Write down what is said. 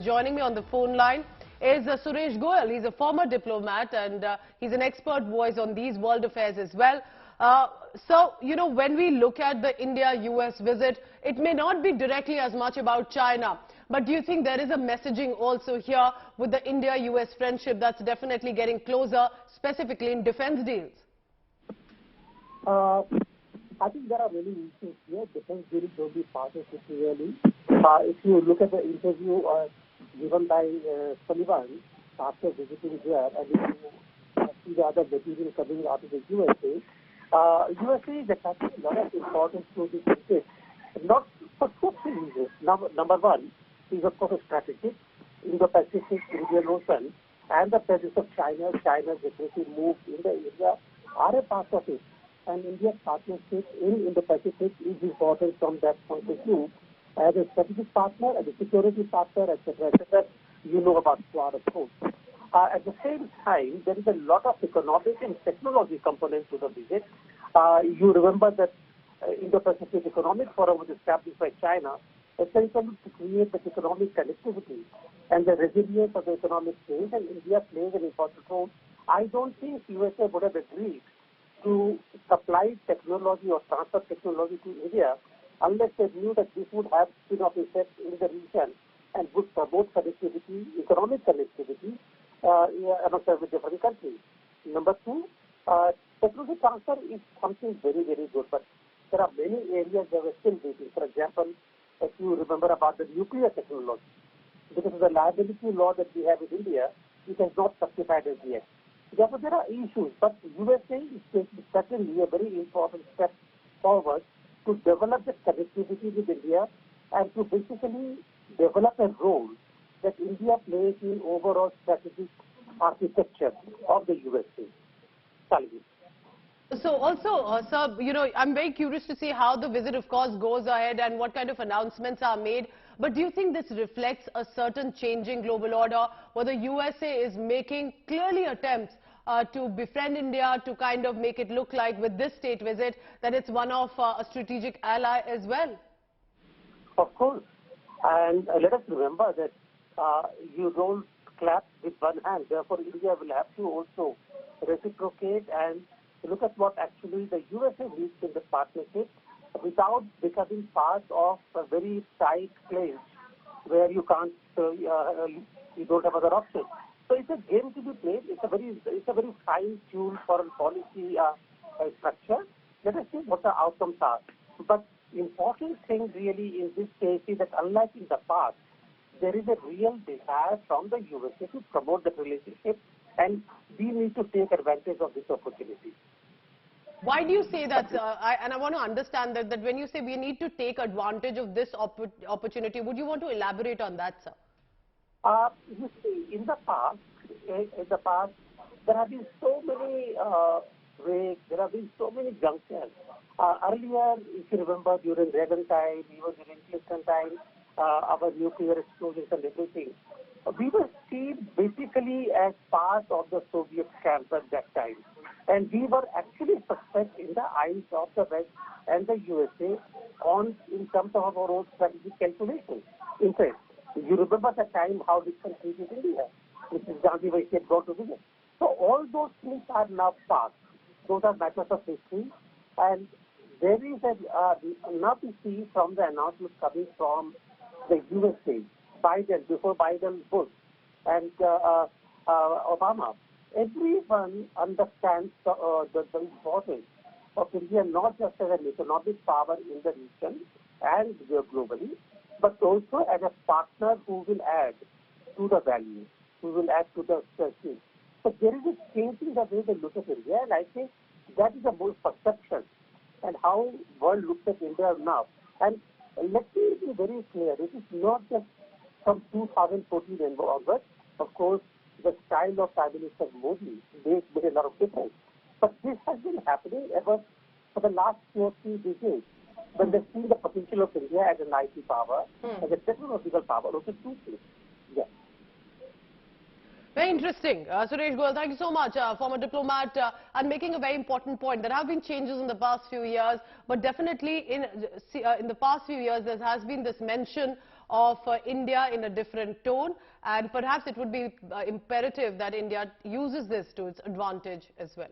Joining me on the phone line is Suresh Goyal. He's a former diplomat and he's an expert voice on these world affairs as well. So, when we look at the India-US visit, it may not be directly as much about China. But do you think there is a messaging also here with the India-US friendship that's definitely getting closer, specifically in defense deals? I think there are many issues here. Defense deals will be part of it really. If you look at the interview given by Sullivan after visiting here, and if you see the other material coming out of the USA, USA is attaching a lot of importance to this visit, not for two reasons. Number one is, of course, strategic. Indo-Pacific, Indian Ocean, and the presence of China's aggressive move in the area are a part of it. And India's partnership in Indo-Pacific is important from that point of view. As a strategic partner, as a security partner, etc., you know about Quad, of course. At the same time, there is a lot of economic and technology components to the visit. You remember that Indo-Pacific Economic Forum was established by China, essentially to create the economic connectivity and the resilience of the economic change, and India plays an important role. I don't think USA would have agreed to supply technology or transfer technology to India unless they knew that this would have spin-off effects in the region and would promote connectivity, economic connectivity among the different countries. Number two, technology transfer is something very, very good, but there are many areas that we're still waiting. For example, if you remember about the nuclear technology, because of the liability law that we have in India, it has not certified as yet. Therefore, there are issues, but USA is taking certainly a very important step forward to develop the connectivity with India and to basically develop a role that India plays in overall strategic architecture of the USA. So also, sir, I'm very curious to see how the visit, of course, goes ahead and what kind of announcements are made. But do you think this reflects a certain changing global order where the USA is making clearly attempts to befriend India, to kind of make it look like with this state visit that it's one of a strategic ally as well? Of course. And let us remember that you don't clap with one hand. Therefore, India will have to also reciprocate and look at what actually the USA needs in the partnership without becoming part of a very tight place where you can't, you don't have other options. So it's a game to be played. It's a very fine-tuned foreign policy structure. Let us see what the outcomes are. But important thing really in this case is that unlike in the past, there is a real desire from the USA to promote the relationship, and we need to take advantage of this opportunity. Why do you say that, sir? And I want to understand that when you say we need to take advantage of this opportunity, would you want to elaborate on that, sir? You see, in the past, there have been so many breaks, there have been so many junctures. Earlier, if you remember, during Reagan time, even during Clinton time, our nuclear explosions and everything, we were seen basically as part of the Soviet camp at that time. And we were actually suspect in the eyes of the West and the USA in terms of our own strategic calculations. In fact, you remember the time how this country is India, which is Gandhi Vaisi had gone to visit. So all those things are now past. Those are matters of history. And there is now we see from the announcement coming from the USA, Biden, before Biden, Bush, and Obama, everyone understands the importance of India not just as an economic power in the region and globally, but also as a partner who will add to the value, who will add to the success. So there is a change in the way they look at India, and I think that is the most perception and how the world looks at India now. And let me be very clear, it is not just from 2014 and onwards. Of course, the style of Prime Minister Modi made a lot of difference. But this has been happening ever for the last 2 or 3 decades. When they see the potential of India as an IT power, as a technological power, also two things. Yeah. Very interesting. Suresh Goyal, thank you so much. Former diplomat, and making a very important point. There have been changes in the past few years, but definitely in the past few years, there has been this mention of India in a different tone, and perhaps it would be imperative that India uses this to its advantage as well.